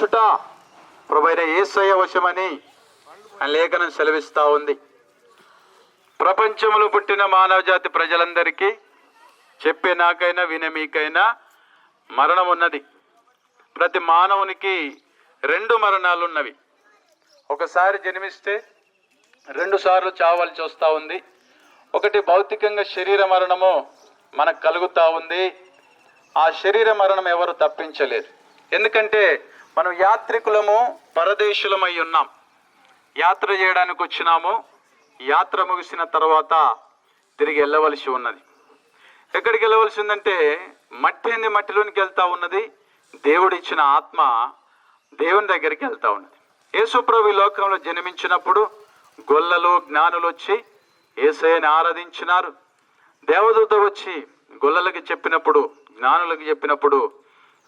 జీవించుట ప్రభువైన యేసయ్య వశమని ఆ లేఖనం సెలవిస్తూ ఉంది. ప్రపంచంలో పుట్టిన మానవ జాతి ప్రజలందరికీ చెప్పే నాకైనా వినే మీకైనా మరణం ఉన్నది. ప్రతి మానవునికి 2 మరణాలు ఉన్నవి. ఒకసారి జన్మిస్తే 2 సార్లు చావాల్సి వస్తూ ఉంది. ఒకటి భౌతికంగా శరీర మరణము మనకు కలుగుతూ ఉంది. ఆ శరీర మరణం ఎవరు తప్పించలేరు. ఎందుకంటే మనం యాత్రికులము, పరదేశులమై ఉన్నాం. యాత్ర చేయడానికి వచ్చినాము. యాత్ర ముగిసిన తర్వాత తిరిగి వెళ్ళవలసి ఉన్నది. ఎక్కడికి వెళ్ళవలసి ఉందంటే మట్టిలోనికి వెళ్తూ ఉన్నది. దేవుడిచ్చిన ఆత్మ దేవుని దగ్గరికి వెళ్తూ ఉన్నది. యేసు ప్రభు ఈ లోకంలో జన్మించినప్పుడు గొల్లలు, జ్ఞానులు వచ్చి యేసయ్యని ఆరాధించినారు. దేవదూత వచ్చి గొల్లలకి చెప్పినప్పుడు, జ్ఞానులకు చెప్పినప్పుడు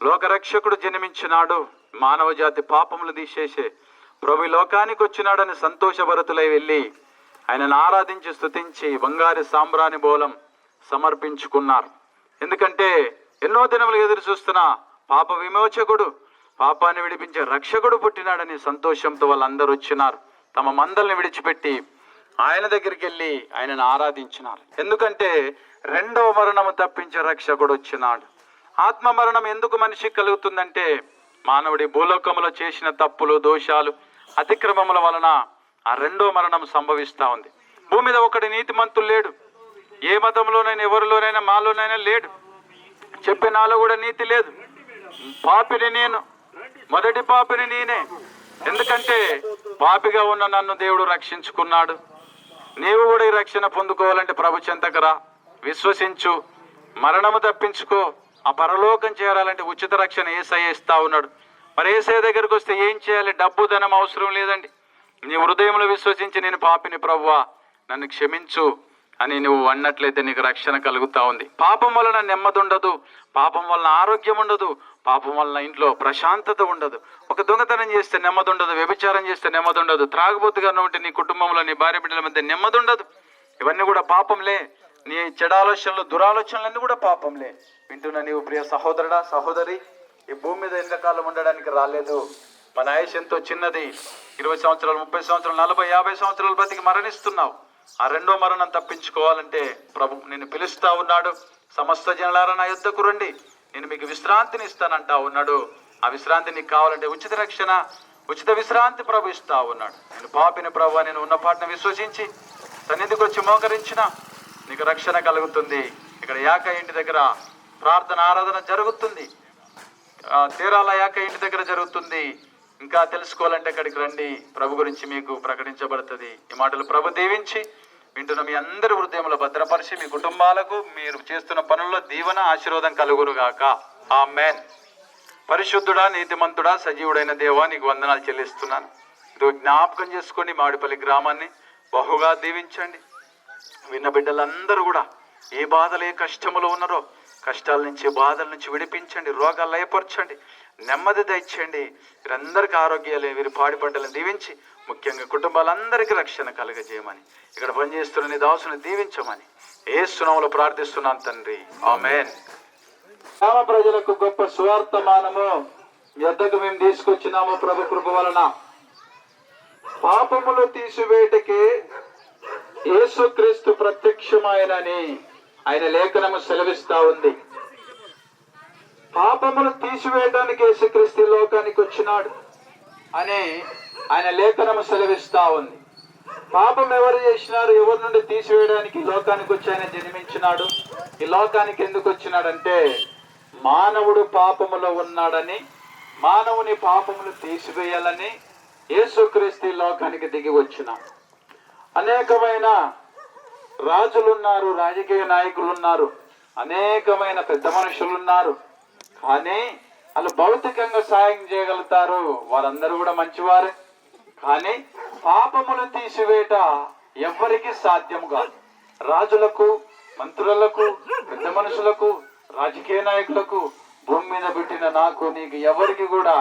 లోకరక్షకుడు జన్మించినాడు, మానవ జాతి పాపములు తీసేసే ప్రభు లోకానికి వచ్చినాడని సంతోషభరితులై వెళ్ళి ఆయనను ఆరాధించి స్తుతించి బంగారు సాంబ్రాణి బోలం సమర్పించుకున్నారు. ఎందుకంటే ఎన్నో దినములు ఎదురు చూస్తున్న పాప విమోచకుడు, పాపాన్ని విడిపించే రక్షకుడు పుట్టినాడని సంతోషంతో వాళ్ళందరూ వచ్చినారు. తమ మందల్ని విడిచిపెట్టి ఆయన దగ్గరికి వెళ్ళి ఆయనను ఆరాధించినారు. ఎందుకంటే 2వ మరణము తప్పించే రక్షకుడు వచ్చినాడు. ఆత్మ మరణం ఎందుకు మనిషికి కలుగుతుందంటే మానవుడి భూలోకములో చేసిన తప్పులు, దోషాలు, అతిక్రమముల వలన ఆ 2వ మరణం సంభవిస్తూ ఉంది. భూమి మీద ఒకటి నీతిమంతులు లేడు. ఏ మతంలోనైనా, ఎవరిలోనైనా, మాలోనైనా లేడు. చెప్పే నాలో కూడా నీతి లేదు. పాపిని నేను, మొదటి పాపిని నేనే. ఎందుకంటే పాపిగా ఉన్న నన్ను దేవుడు రక్షించుకున్నాడు. నీవు కూడా ఈ రక్షణ పొందుకోవాలంటే ప్రభు చెంతకు రా, విశ్వసించు, మరణము తప్పించుకో. ఆ పరలోకం చేరాలంటే ఉచిత రక్షణ యేసయ్య ఇస్తా ఉన్నాడు. మరి యేసయ్య దగ్గరకు వస్తే ఏం చేయాలి? డబ్బు, ధనం అవసరం లేదండి. నీ హృదయంలో విశ్వసించి నేను పాపిని ప్రభువా నన్ను క్షమించు అని నువ్వు అన్నట్లయితే నీకు రక్షణ కలుగుతూ ఉంది. పాపం వలన నెమ్మది ఉండదు, పాపం వలన ఆరోగ్యం ఉండదు, పాపం వలన ఇంట్లో ప్రశాంతత ఉండదు. ఒక దొంగతనం చేస్తే నెమ్మది ఉండదు, వ్యభిచారం చేస్తే నెమ్మది ఉండదు, త్రాగుబోతుగా ఉంటే నీ కుటుంబంలో, నీ భార్య బిడ్డల మధ్య నెమ్మది ఉండదు. ఇవన్నీ కూడా పాపంలే. నీ చెడాలోచనలు, దురాలోచనలన్నీ కూడా పాపంలే. వింటున్నా నీవు ప్రియ సహోదరుడా, సహోదరి, ఈ భూమి మీద ఎంతకాలం ఉండడానికి రాలేదు. మన ఆయుష్ ఎంతో చిన్నది. 20 సంవత్సరాలు, 30 సంవత్సరాలు, 40, 50 సంవత్సరాలు బతికి మరణిస్తున్నావు. ఆ 2వ మరణం తప్పించుకోవాలంటే ప్రభు నిన్ను పిలుస్తా ఉన్నాడు. సమస్త జనులారా నా యుద్ధకు రండి, నేను మీకు విశ్రాంతిని ఇస్తానంటా ఉన్నాడు. ఆ విశ్రాంతి నీకు కావాలంటే ఉచిత రక్షణ, ఉచిత విశ్రాంతి ప్రభు ఇస్తా ఉన్నాడు. నేను పాపిని ప్రభు, నేను ఉన్న పాటను విశ్వసించి సన్నిధికి వచ్చి మోకరించిన నీకు రక్షణ కలుగుతుంది. ఇక్కడ యాక ఇంటి దగ్గర ప్రార్థన, ఆరాధన జరుగుతుంది. తీరాల యాక ఇంటి దగ్గర జరుగుతుంది. ఇంకా తెలుసుకోవాలంటే అక్కడికి రండి. ప్రభు గురించి మీకు ప్రకటించబడుతుంది. ఈ మాటలు ప్రభు దీవించి వింటున్న మీ అందరి హృదయంలో భద్రపరిచి మీ కుటుంబాలకు, మీరు చేస్తున్న పనుల్లో దీవెన, ఆశీర్వాదం కలుగురుగాక. ఆమేన్. పరిశుద్ధుడా, నీతిమంతుడా, సజీవుడైన దేవా నీకు వందనాలు చెల్లిస్తున్నాను. ఇది జ్ఞాపకం చేసుకోండి. మామిడిపల్లి గ్రామాన్ని బహుగా దీవించండి. విన్న బిడ్డలందరూ కూడా ఏ బాధలు, ఏ కష్టములు ఉన్నారో కష్టాల నుంచి, బాధల నుంచి విడిపించండి. రోగాలు లయపరచండి, నెమ్మది దయచేయండి. వీరందరికీ ఆరోగ్యాలు, వీరి పాడి పంటలను దీవించి ముఖ్యంగా కుటుంబాలందరికీ రక్షణ కలుగజేయమని, ఇక్కడ పనిచేస్తున్న నీ దాసుని దీవించమని యేసు నామములో ప్రార్థిస్తున్నాను తండ్రి. ఆమేన్. గ్రామ ప్రజలకు గొప్ప సువార్తమానము యొద్దకు మేము తీసుకొచ్చినాము ప్రభు కృప వలన. పాపములు తీసివేయటకి యేసుక్రీస్తు ప్రత్యక్షమాయనని ఆయన లేఖనము సెలవిస్తా ఉంది. పాపములు తీసివేయడానికి యేసుక్రీస్తు లోకానికి వచ్చినాడు అని ఆయన లేఖనము సెలవిస్తా ఉంది. పాపం ఎవరు చేసినారు? ఎవరి నుండి తీసివేయడానికి లోకానికి వచ్చి ఆయన జన్మించినాడు. ఈ లోకానికి ఎందుకు వచ్చినాడంటే మానవుడు పాపములో ఉన్నాడని, మానవుని పాపములు తీసివేయాలని యేసుక్రీస్తు లోకానికి దిగి వచ్చినాడు. అనేకమైన రాజులున్నారు, రాజకీయ నాయకులున్నారు, అనేకమైన పెద్ద మనుషులున్నారు. కానీ వాళ్ళు భౌతికంగా సాయం చేయగలుగుతారు, వారందరూ కూడా మంచివారే. కానీ పాపములు తీసివేట ఎవ్వరికి సాధ్యం కాదు. రాజులకు, మంత్రులకు, పెద్ద మనుషులకు, రాజకీయ నాయకులకు, భూమి మీద పెట్టిన నాకు, నీకు ఎవరికి కూడా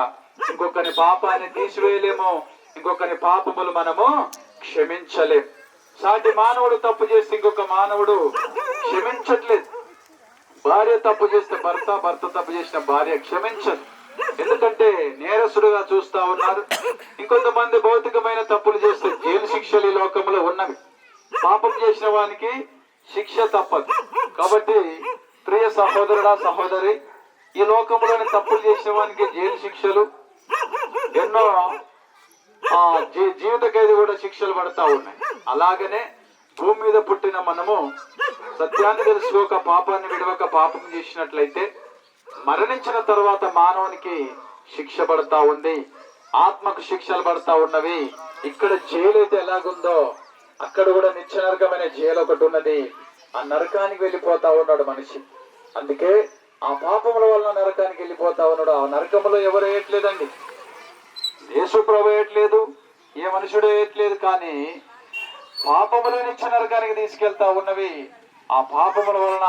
ఇంకొకరి పాపాన్ని తీసివేయలేము, ఇంకొకరి పాపములు మనము క్షమించలేము. సాటి మానవుడు తప్పు చేస్తే ఇంకొక మానవుడు క్షమించట్లేదు. భార్య తప్పు చేస్తే భర్త, భర్త తప్పు చేసిన భార్య క్షమించదు. ఎందుకంటే నేరస్తుడుగా చూస్తా ఉన్నారు. ఇంకొంతమంది భౌతికమైన తప్పులు చేస్తే జైలు శిక్షలు ఈ లోకంలో ఉన్నవి. పాపం చేసిన వానికి శిక్ష తప్పదు. కాబట్టి ప్రియ సహోదరుడా సహోదరి, ఈ లోకంలోని తప్పులు చేసిన వానికి జైలు శిక్షలు, ఎన్నో జీవిత ఖైదు కూడా శిక్షలు పడతా ఉన్నాయి. అలాగనే భూమి మీద పుట్టిన మనము సత్యాన్ని తెలుసుకోక పాపాన్ని విడవక పాపం చేసినట్లయితే మరణించిన తర్వాత మానవునికి శిక్ష పడతా ఉంది, ఆత్మకు శిక్షలు పడతా ఉన్నవి. ఇక్కడ జైలు అయితే ఎలాగుందో అక్కడ కూడా నిత్య నరకమైన జైలు ఒకటి ఉన్నది. ఆ నరకానికి వెళ్ళిపోతా ఉన్నాడు మనిషి. అందుకే ఆ పాపముల వలన నరకానికి వెళ్ళిపోతా ఉన్నాడు. ఆ నరకంలో ఎవరు వేయట్లేదండి, యేసు ప్రభు వేయట్లేదు, ఏ మనుషుడు వేయట్లేదు. కానీ పాపములు నిత్య నరకానికి తీసుకెళ్తా ఉన్నవి. ఆ పాపముల వలన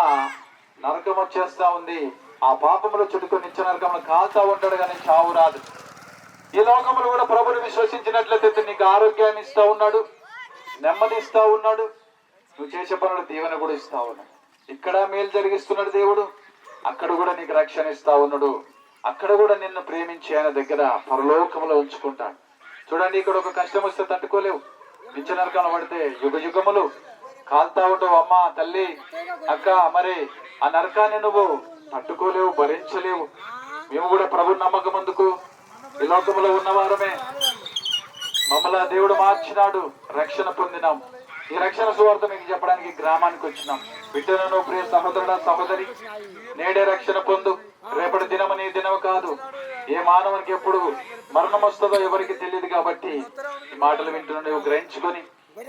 నరకం వచ్చేస్తా ఉంది. ఆ పాపములు చుట్టుకొని నిత్య నరకంలో కాల్తా ఉంటాడు, కానీ చావు రాదు. ఈ లోకములు కూడా ప్రభుని విశ్వసించినట్లయితే నీకు ఆరోగ్యాన్ని ఇస్తా ఉన్నాడు, నెమ్మది ఇస్తా ఉన్నాడు, నువ్వు చేసే పనులు దీవెన కూడా ఇస్తా ఉన్నాడు. ఇక్కడ మేలు జరిగిస్తున్నాడు దేవుడు, అక్కడ కూడా నీకు రక్షణ ఇస్తా ఉన్నాడు. అక్కడ కూడా నిన్ను ప్రేమించి ఆయన దగ్గర పరలోకములో ఉంచుకుంటాడు. చూడండి, ఇక్కడ ఒక కష్టం వస్తే తట్టుకోలేవు, నిత్య నరకంలో పడితే యుగ యుగములు కాల్తా ఉంటావు. అమ్మ, తల్లి, అక్క, మరి ఆ నరకాన్ని నువ్వు తట్టుకోలేవు, భరించలేవు. మేము కూడా ప్రభు నమ్మకం అందుకు ఈ లోకంలో ఉన్నవారమే. మమ్మల్ని దేవుడు మార్చినాడు, రక్షణ పొందినాం. ఈ రక్షణ సువార్త మీకు చెప్పడానికి గ్రామానికి వచ్చినాం. బిడ్డలను ప్రియ సహోదరుడా సహోదరి, నేడే రక్షణ పొందు. రేపటి దినము నీ దినము కాదు. ఏ మానవునికి ఎప్పుడు మరణం వస్తుందో ఎవరికి తెలియదు. కాబట్టి ఈ మాటలు వింటున్నా నువ్వు గ్రహించుకొని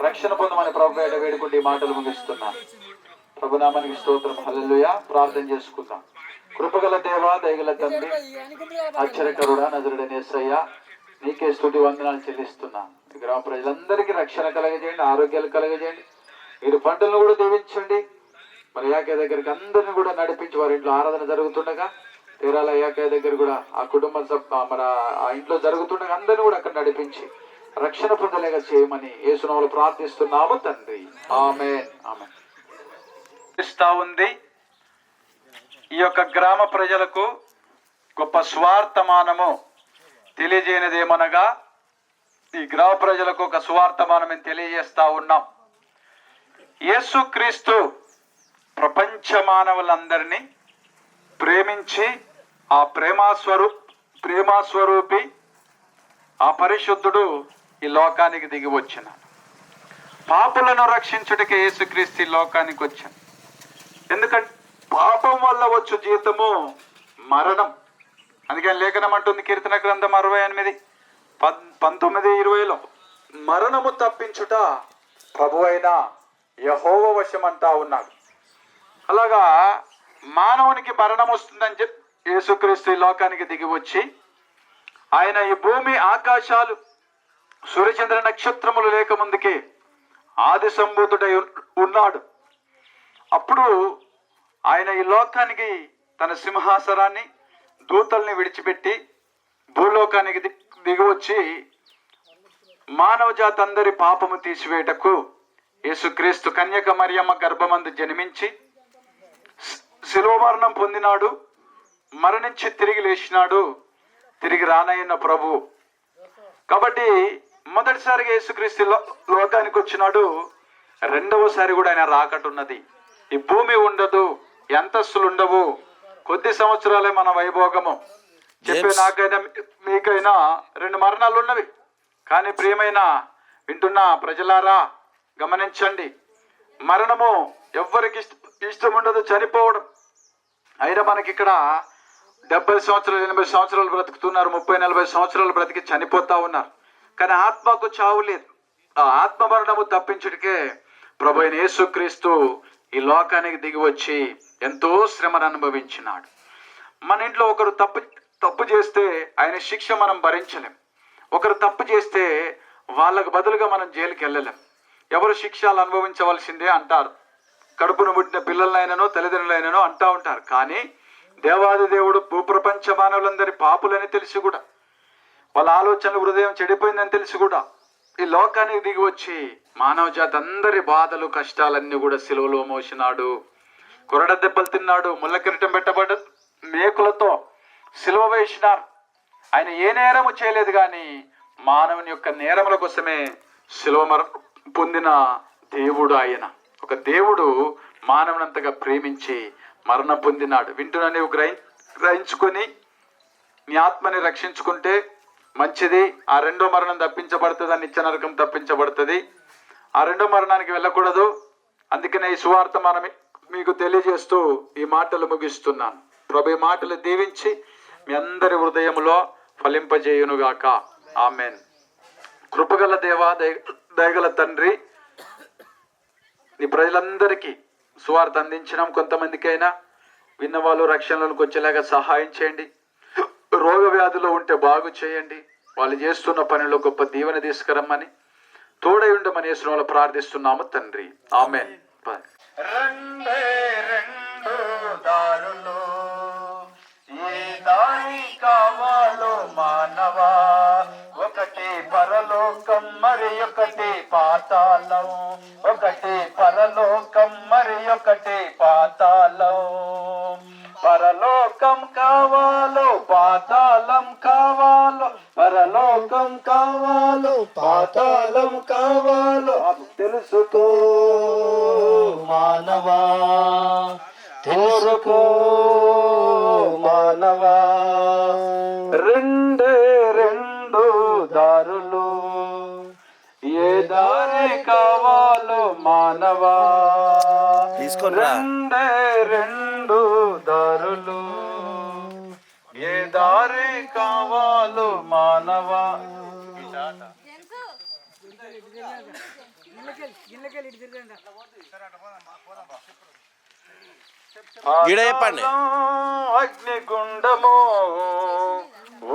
రక్షణ పొందమని ప్రభు పేట వేడుకుంటే ఈ మాటలు ముగిస్తున్నాను. ప్రభునామానికి స్తోత్రం. హల్లెలూయా. ప్రార్థన చేసుకుందాం. కృపగల దేవా, దయగల తండ్రి, ఆశ్చర్యకరుడా, నజరుడైన యేసయ్యా, నీకే స్తుతి వందనాలు చెల్లిస్తున్నాను. గ్రామ ప్రజలందరికీ రక్షణ కలగజేయండి, ఆరోగ్యాలు కలగజేయండి. మీరు పంటలను కూడా దీవించండి. మరి యాకే దగ్గరికి అందరిని కూడా నడిపించి వారి ఇంట్లో ఆరాధన జరుగుతుండగా, తీరాల యాకే దగ్గర కూడా ఆ కుటుంబ మన ఆ ఇంట్లో జరుగుతుండగా అందరిని కూడా అక్కడ నడిపించి రక్షణ పొందలేగా చేయమని యేసునామములో ప్రార్థిస్తున్నాము తండ్రి. ఆమేన్. ఆమేన్. ఇస్తా ఉంది. ఈ యొక్క గ్రామ ప్రజలకు గొప్ప స్వార్థమానము తెలియజేయనిదేమనగా, ఈ గ్రామ ప్రజలకు ఒక స్వార్థమానం తెలియజేస్తా ఉన్నాం. యేసుక్రీస్తు ప్రపంచ మానవులందరినీ ప్రేమించి ఆ ప్రేమాస్వరూపి ఆ పరిశుద్ధుడు ఈ లోకానికి దిగి వచ్చిన పాపులను రక్షించుటకి యేసుక్రీస్తు ఈ లోకానికి వచ్చాను. ఎందుకంటే పాపం వల్ల వచ్చు జీతము మరణం. అందుకని లేఖనం అంటుంది, కీర్తన గ్రంథం 68:19-20 మరణము తప్పించుట ప్రభు అయిన యెహోవా వశం అంటా ఉన్నాడు. అలాగా మానవునికి మరణం వస్తుందని చెప్పి యేసుక్రీస్తు ఈ లోకానికి దిగి వచ్చి ఆయన ఈ భూమి ఆకాశాలు సూర్యచంద్ర నక్షత్రములు లేక ముందుకే ఆది సంభూతుడై ఉన్నాడు. అప్పుడు ఆయన ఈ లోకానికి తన సింహాసనాన్ని దూతల్ని విడిచిపెట్టి భూలోకానికి దిగి వచ్చి మానవ జాతి అందరి పాపము తీసివేయటకు యేసుక్రీస్తు కన్యక మరియమ్మ గర్భమందు జన్మించి శిలువ మరణం పొందినాడు, మరణించి తిరిగి లేచినాడు, తిరిగి రానయ్యున్న ప్రభు. కాబట్టి మొదటిసారిగా యేసుక్రీస్తు లోకానికి వచ్చినాడు. రెండవసారి కూడా ఆయన రాకటున్నది. ఈ భూమి ఉండదు, అంతస్తులు ఉండవు, కొద్ది సంవత్సరాలే మన వైభోగము. చెప్పే నాకైనా మీకైనా 2 మరణాలు ఉన్నవి. కానీ ప్రియమైన వింటున్న ప్రజలారా గమనించండి, మరణము ఎవ్వరికి ఇష్టం ఉండదు, చనిపోవడం. అయినా మనకి ఇక్కడ 70 సంవత్సరాలు 80 సంవత్సరాలు బ్రతుకుతున్నారు, 30-40 సంవత్సరాలు బ్రతికి చనిపోతా ఉన్నారు. కానీ ఆత్మకు చావు లేదు. ఆ ఆత్మ మరణము తప్పించుటకే ప్రభు అయిన యేసుక్రీస్తు ఈ లోకానికి దిగి వచ్చి ఎంతో శ్రమను అనుభవించినాడు. మన ఇంట్లో ఒకరు తప్పు చేస్తే ఆయన శిక్ష మనం భరించలేం. ఒకరు తప్పు చేస్తే వాళ్ళకు బదులుగా మనం జైలుకి వెళ్ళలేం. ఎవరు శిక్షలు అనుభవించవలసిందే అంటారు. కడుపును పుట్టిన పిల్లలైనను తల్లిదండ్రులైనను అంటా ఉంటారు. కానీ దేవాది దేవుడు భూప్రపంచ మానవులందరి పాపులని తెలిసి కూడా, వాళ్ళ ఆలోచనలు హృదయం చెడిపోయిందని తెలిసి కూడా ఈ లోకానికి దిగి వచ్చి మానవ జాతి అందరి బాధలు కష్టాలన్నీ కూడా సిలువలో మోసినాడు. కొరడ దెబ్బలు తిన్నాడు, ముళ్ళ కిరీటం పెట్టబడ్డ మేకులతో సిలువ వేసినారు. ఆయన ఏ నేరము చేయలేదు, కానీ మానవుని యొక్క నేరముల కోసమే సిలువ పొందిన దేవుడు ఆయన. ఒక దేవుడు మానవునంతగా ప్రేమించి మరణం పొందినాడు. వింటున్నా నీవు గ్రహించుకొని నీ ఆత్మని రక్షించుకుంటే మంచిది. ఆ రెండో మరణం తప్పించబడుతుంది, నిత్య నరకం తప్పించబడుతుంది. ఆ రెండో మరణానికి వెళ్ళకూడదు. అందుకనే ఈ సువార్త మనం మీకు తెలియజేస్తూ ఈ మాటలు ముగిస్తున్నాను. ప్రభు ఈ మాటలు దీవించి మీ అందరి హృదయంలో ఫలింపజేయునుగాక. ఆమెన్. కృపగల దేవా, దయగల తండ్రి, నీ ప్రజలందరికీ సువార్త అందించినాం. కొంతమందికైనా విన్నవాళ్ళు రక్షణలోకి వచ్చేలాగా సహాయం చేయండి. రోగ వ్యాధులు ఉంటే బాగు చేయండి. వాళ్ళు చేస్తున్న పనిలో గొప్ప దీవెన తీసుకురమ్మని తోడై ఉండమని యేసునామములో ప్రార్థిస్తున్నాము తండ్రి. ఆమేన్. రెండే రెండు దారులు, ఏ దారి కావాలో మానవా, ఒకటి పరలోకం మరి ఒకటి పాతాళం, ఒకటి పరలోకం మరి ఒకటి పాతాళం. పరలోకం కావాలో పాతాళం కావాలో, పరలోకం కావాలో పాతాళం కావాలో తెలుసుకో మానవా, తెలుసుకో మానవా. రెండే రెండు దారులు, ఏ దారి కావాలో మానవా. రెండే రెండు దారులు, ఏ దారి కావాలో మానవా. చెప్పండి. అగ్నిగుండము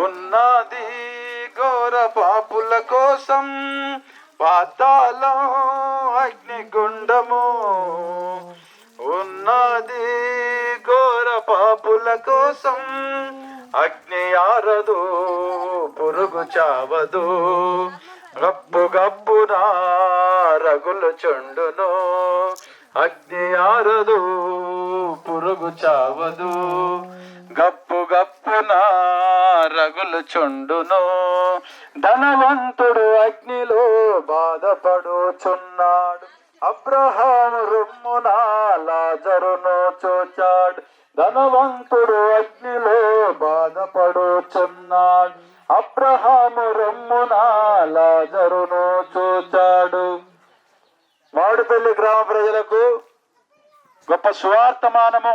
ఉన్నది ఘోర పాపుల కోసం, పాతాళం అగ్నిగుండము ఉన్నది ఘోర పాపుల కోసం. అగ్ని ఆరదు, పురుగు చావదు, గప్పు గప్పున రగులు చుండును. అగ్ని ఆరదు, పురుగు చావదు, గప్పు గప్పున రగులు చుండును. ధనవంతుడు అగ్నిలో బాధపడుచున్నాడు, అబ్రహాము రొమ్మున లాజరును చూచాడు. ధనవంతుడు అగ్నిలో బాధపడుచున్నాడు, అబ్రహాము రొమ్మున లాజరును చూచాడు. మాడుపల్లి గ్రామ ప్రజలకు గొప్ప సువార్తమానము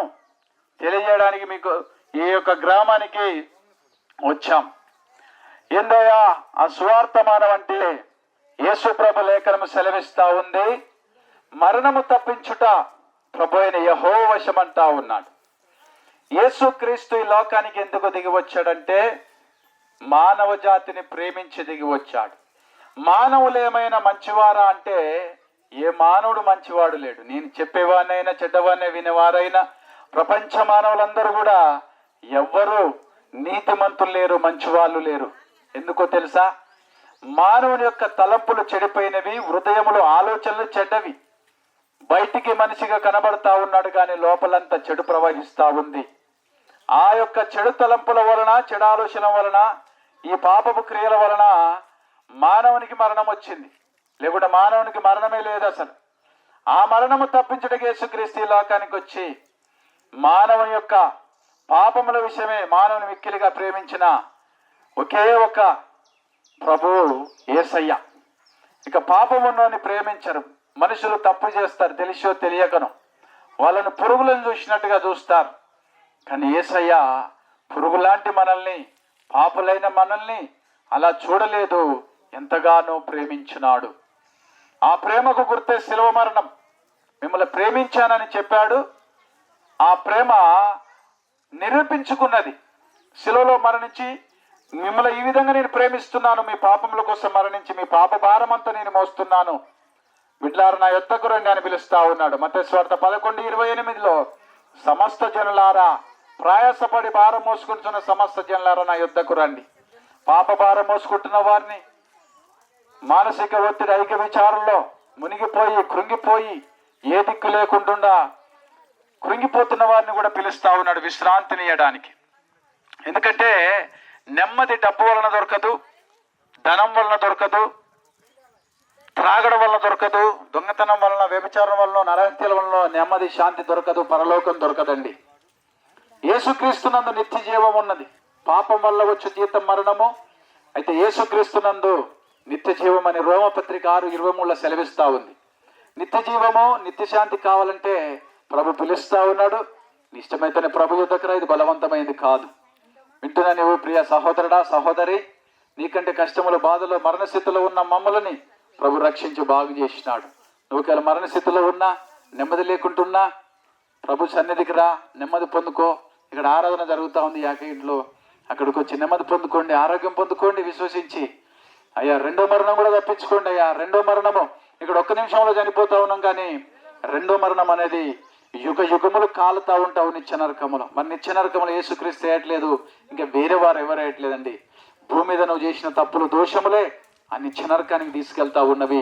తెలియజేయడానికి మీకు ఈ యొక్క గ్రామానికి వచ్చాం. ఏందయ్యా ఆ సువార్తమానం అంటే? యేసు ప్రభు లేఖనము సెలవిస్తా ఉంది, మరణము తప్పించుట ప్రభు అయిన యెహోవా వశమంటా ఉన్నాడు. యేసు క్రీస్తు ఈ లోకానికి ఎందుకు దిగి వచ్చాడంటే మానవ జాతిని ప్రేమించి దిగి వచ్చాడు. మానవులు ఏమైనా మంచివారా అంటే ఏ మానవుడు మంచివాడు లేడు. నేను చెప్పేవాడినైనా చెడ్డవాడినే వినేవారైనా ప్రపంచ మానవులందరూ కూడా ఎవ్వరూ నీతిమంతులు లేరు, మంచివాళ్ళు లేరు. ఎందుకో తెలుసా? మానవుని యొక్క తలంపులు చెడిపోయినవి, హృదయములు ఆలోచనలు చెడ్డవి. బయటికి మనిషిగా కనబడతా ఉన్నాడు, కానీ లోపలంతా చెడు ప్రవహిస్తా ఉంది. ఆ యొక్క చెడు తలంపుల వలన, చెడు ఆలోచన వలన, ఈ పాపపు క్రియల వలన మానవునికి మరణం వచ్చింది. లేకుంటే మానవునికి మరణమే లేదు అసలు. ఆ మరణము తప్పించడానికి యేసుక్రీస్తు ఈ లోకానికి వచ్చి మానవుని యొక్క పాపముల విషయమే మానవుని మిక్కిలిగా ప్రేమించిన ఒకే ఒక ప్రభువు యేసయ్య. ఇక పాపమున్నోని ప్రేమించరు. మనుషులు తప్పు చేస్తారు, తెలిసో తెలియకను. వాళ్ళను పురుగులను చూసినట్టుగా చూస్తారు. కానీ యేసయ్య పురుగులాంటి మనల్ని, పాపులైన మనల్ని అలా చూడలేదు, ఎంతగానో ప్రేమించినాడు. ఆ ప్రేమకు గుర్తే శిలువ మరణం. మిమ్మల్ని ప్రేమించానని చెప్పాడు. ఆ ప్రేమ నిరూపించుకున్నది. శిలువలో మరణించి మిమ్మల్ని ఈ విధంగా నేను ప్రేమిస్తున్నాను, మీ పాపముల కోసం మరణించి మీ పాప భారం అంతా నేను మోస్తున్నాను, బిడ్డలారా నా యొద్దకు రండి అని పిలుస్తా ఉన్నాడు. మత్తయి సువార్త 11:28లో సమస్త జనులారా, ప్రయాసపడి భారం మోసుకుంటున్న సమస్త జనులారా నా యొద్దకు రండి. పాప భారం మోసుకుంటున్న వారిని, మానసిక ఒత్తిడి, ఐక్య విచారంలో మునిగిపోయి కృంగిపోయి ఏ దిక్కు లేకుండా కృంగిపోతున్న వారిని కూడా పిలుస్తా ఉన్నాడు విశ్రాంతినియడానికి. ఎందుకంటే నెమ్మది డబ్బు వలన దొరకదు, ధనం వలన దొరకదు, త్రాగడం వలన దొరకదు, దొంగతనం వలన, వ్యభిచారం వలన, నరహత్యల వలన నెమ్మది శాంతి దొరకదు, పరలోకం దొరకదండి. యేసుక్రీస్తునందు నిత్య జీవం ఉన్నది. పాపం వల్ల వచ్చు జీతం మరణము, అయితే యేసుక్రీస్తునందు నిత్య జీవం అని రోమపత్రిక 6:23 సెలవిస్తా ఉంది. నిత్య జీవము, నిత్య శాంతి కావాలంటే ప్రభు పిలుస్తా ఉన్నాడు. నీ ఇష్టమైతేనే ప్రభు యుద్ధకు ఇది బలవంతమైంది కాదు. వింటున్నా నీవు ప్రియ సహోదరుడా, సహోదరి, నీకంటే కష్టములు, బాధలు, మరణస్థితిలో ఉన్న మమ్మల్ని ప్రభు రక్షించి బాగు చేసినాడు. నువ్వు మరణస్థితిలో ఉన్నా, నెమ్మది లేకుంటున్నా ప్రభు సన్నిధికి రా, నెమ్మది పొందుకో. ఇక్కడ ఆరాధన జరుగుతూ ఉంది ఇంట్లో, అక్కడికి వచ్చి నెమ్మది పొందుకోండి, ఆరోగ్యం పొందుకోండి విశ్వసించి. అయ్యా రెండో మరణం కూడా తప్పించుకోండి. అయ్యా రెండో మరణము ఇక్కడ ఒక్క నిమిషంలో చనిపోతా ఉన్నాం, కానీ రెండో మరణం అనేది యుగ యుగములు కాలుతా ఉంటావు నిత్య నరకములు. మరి నిత్య నరకములు యేసుక్రీస్తు వేయట్లేదు, ఇంకా వేరే వారు ఎవరు వేయట్లేదండి. భూమి మీద నువ్వు చేసిన తప్పులు, దోషములే ఆ నిత్య నరకానికి తీసుకెళ్తా ఉన్నవి.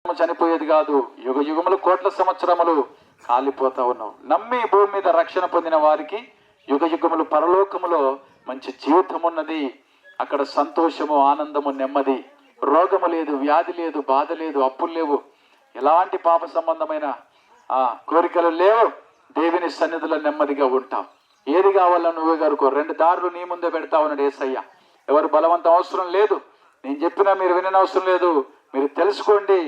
చనిపోయేది కాదు, యుగ యుగములు, కోట్ల సంవత్సరములు కాలిపోతా ఉన్నావు. నమ్మి భూమి మీద రక్షణ పొందిన వారికి యుగ యుగములు పరలోకములో మంచి జీవితం ఉన్నది. అక్కడ సంతోషము, ఆనందము, నెమ్మది, రోగము లేదు, వ్యాధి లేదు, బాధ లేదు, అప్పులు లేవు, ఎలాంటి పాప సంబంధమైన కోరికలు లేవు. దేవుని సన్నిధిలో నెమ్మదిగా ఉంటాం. ఏది కావాలో నువ్వే గరుకో. 2 దారులు నీ ముందే పెడతా ఉన్నాడు యేసయ్య. ఎవరు బలవంతం అవసరం లేదు. నేను చెప్పినా మీరు వినని అవసరం లేదు. మీరు తెలుసుకోండి,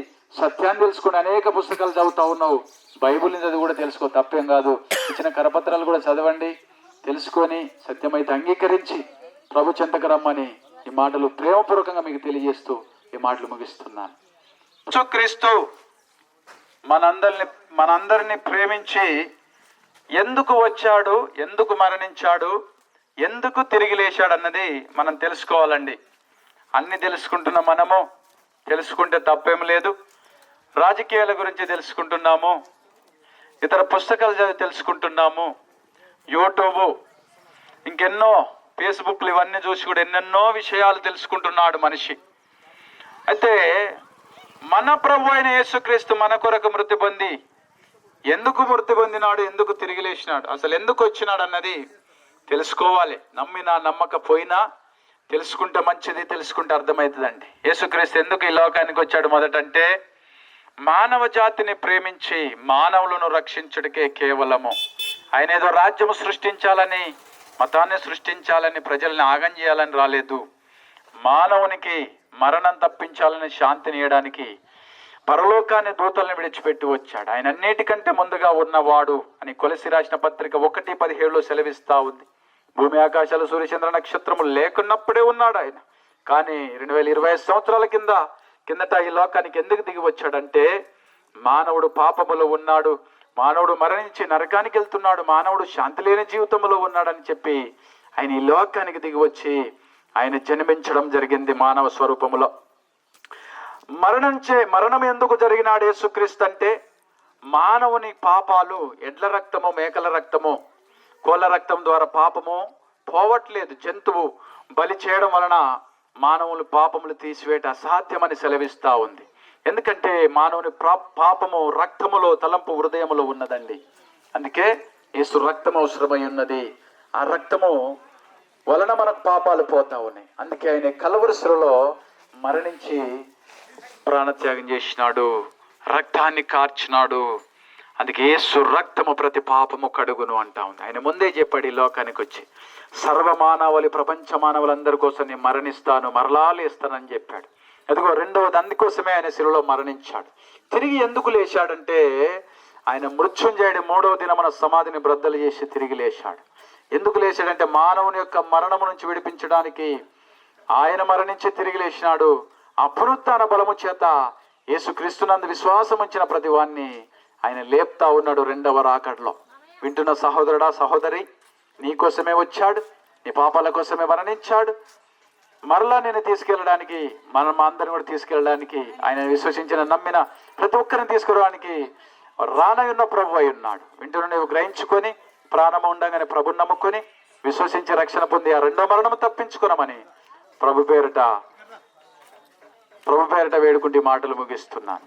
సత్యాన్ని తెలుసుకోండి. అనేక పుస్తకాలు చదువుతా ఉన్నావు, బైబిల్ని చదివి కూడా తెలుసుకో, తప్పేం కాదు. ఇచ్చిన కరపత్రాలు కూడా చదవండి, తెలుసుకొని సత్యమైతే అంగీకరించి ప్రభు చెంతకు రమ్మని ఈ మాటలు ప్రేమపూర్వకంగా మీకు తెలియజేస్తూ ఈ మాటలు ముగిస్తున్నాను. యేసుక్రీస్తు మనందరినీ ప్రేమించి ఎందుకు వచ్చాడు, ఎందుకు మరణించాడు, ఎందుకు తిరిగి లేచాడు అన్నది మనం తెలుసుకోవాలండి. అన్ని తెలుసుకుంటున్న మనము తెలుసుకుంటే తప్పేం లేదు. రాజకీయాల గురించి తెలుసుకుంటున్నాము, ఇతర పుస్తకాలు చదివి తెలుసుకుంటున్నాము, యూట్యూబ్, ఇంకెన్నో ఫేస్బుక్లు, ఇవన్నీ చూసి కూడా ఎన్నెన్నో విషయాలు తెలుసుకుంటున్నాడు మనిషి. అయితే మన ప్రభు అయిన యేసుక్రీస్తు మన కొరకు మృతి పొంది ఎందుకు మృతి పొందినాడు, ఎందుకు తిరిగి లేచినాడు, అసలు ఎందుకు వచ్చినాడు అన్నది తెలుసుకోవాలి. నమ్మినా నమ్మకపోయినా తెలుసుకుంటే మంచిది, తెలుసుకుంటే అర్థమవుతుందండి. యేసుక్రీస్తు ఎందుకు ఈ లోకానికి వచ్చాడు మొదటంటే మానవ జాతిని ప్రేమించి మానవులను రక్షించుడికే కేవలము. ఆయన ఏదో రాజ్యము సృష్టించాలని, మతాన్ని సృష్టించాలని, ప్రజల్ని ఆగం చేయాలని రాలేదు. మానవునికి మరణం తప్పించాలని, శాంతిని ఇవ్వడానికి పరలోకాన్ని దూతల్ని విడిచిపెట్టి వచ్చాడు. ఆయన అన్నిటికంటే ముందుగా ఉన్నవాడు అని కొలసి రాసిన పత్రిక 1:17 సెలవిస్తా ఉంది. భూమి ఆకాశాలు, సూర్యచంద్ర నక్షత్రములు లేకున్నప్పుడే ఉన్నాడు ఆయన. కానీ 2025 సంవత్సరాల కిందట ఈ లోకానికి ఎందుకు దిగి వచ్చాడంటే మానవుడు పాపములో ఉన్నాడు, మానవుడు మరణించి నరకానికి వెళ్తున్నాడు, మానవుడు శాంతి లేని జీవితంలో ఉన్నాడని చెప్పి ఆయన ఈ లోకానికి దిగి వచ్చి ఆయన జన్మించడం జరిగింది మానవ స్వరూపములో. మరణం ఎందుకు జరిగినాడు యేసుక్రీస్తు అంటే మానవుని పాపాలు, ఎడ్ల రక్తము, మేకల రక్తము, కోళ్ళ రక్తం ద్వారా పాపము పోవట్లేదు. జంతువు బలి చేయడం వలన మానవులు పాపములు తీసివేయట అసాధ్యమని సెలవిస్తా ఉంది. ఎందుకంటే మానవుని పాపము రక్తములో, తలంపు, హృదయములో ఉన్నదండి. అందుకే యేసు రక్తం అవసరమై ఉన్నది. ఆ రక్తము వలన మనకు పాపాలు పోతా ఉన్నాయి. అందుకే ఆయన కలవరి శిలువలో మరణించి ప్రాణత్యాగం చేసినాడు, రక్తాన్ని కార్చినాడు. అందుకే యేసు రక్తము ప్రతి పాపము కడుగును అంటా ఉంది. ఆయన ముందే చెప్పాడు ఈ లోకానికి వచ్చి సర్వమానవాళి, ప్రపంచ మానవులందరి కోసం నేను మరణిస్తాను, మరలా లేస్తానని చెప్పాడు. అదిగో రెండవది, అందుకోసమే ఆయన శిలువలో మరణించాడు. తిరిగి ఎందుకు లేచాడంటే ఆయన మృత్యుంజయుడి 3వ దినమున సమాధిని బ్రద్దలు చేసి తిరిగి లేచాడు. ఎందుకు లేచాడంటే మానవుని యొక్క మరణము నుంచి విడిపించడానికి ఆయన మరణించి తిరిగి లేచినాడు. ఆ పునరుత్థాన బలము చేత యేసుక్రీస్తునందు విశ్వాసం ఉంచిన ప్రతి వాన్ని ఆయన లేపుతా ఉన్నాడు 2వ రాకడలో. వింటున్న సహోదరుడా, సహోదరి, నీ కోసమే వచ్చాడు, నీ పాపాల కోసమే మరణించాడు. మరలా నేను తీసుకెళ్ళడానికి, మనం అందరిని కూడా తీసుకెళ్ళడానికి, ఆయన విశ్వసించిన నమ్మిన ప్రతి ఒక్కరిని తీసుకురావడానికి రానయున్న ప్రభు అయి ఉన్నాడు. వింటున్న నువ్వు గ్రహించుకొని ప్రాణము ఉండగానే ప్రభుని నమ్ముకొని విశ్వసించి రక్షణ పొంది ఆ 2వ మరణము తప్పించుకున్నామని ప్రభు పేరిట వేడుకుంటే మాటలు ముగిస్తున్నాను.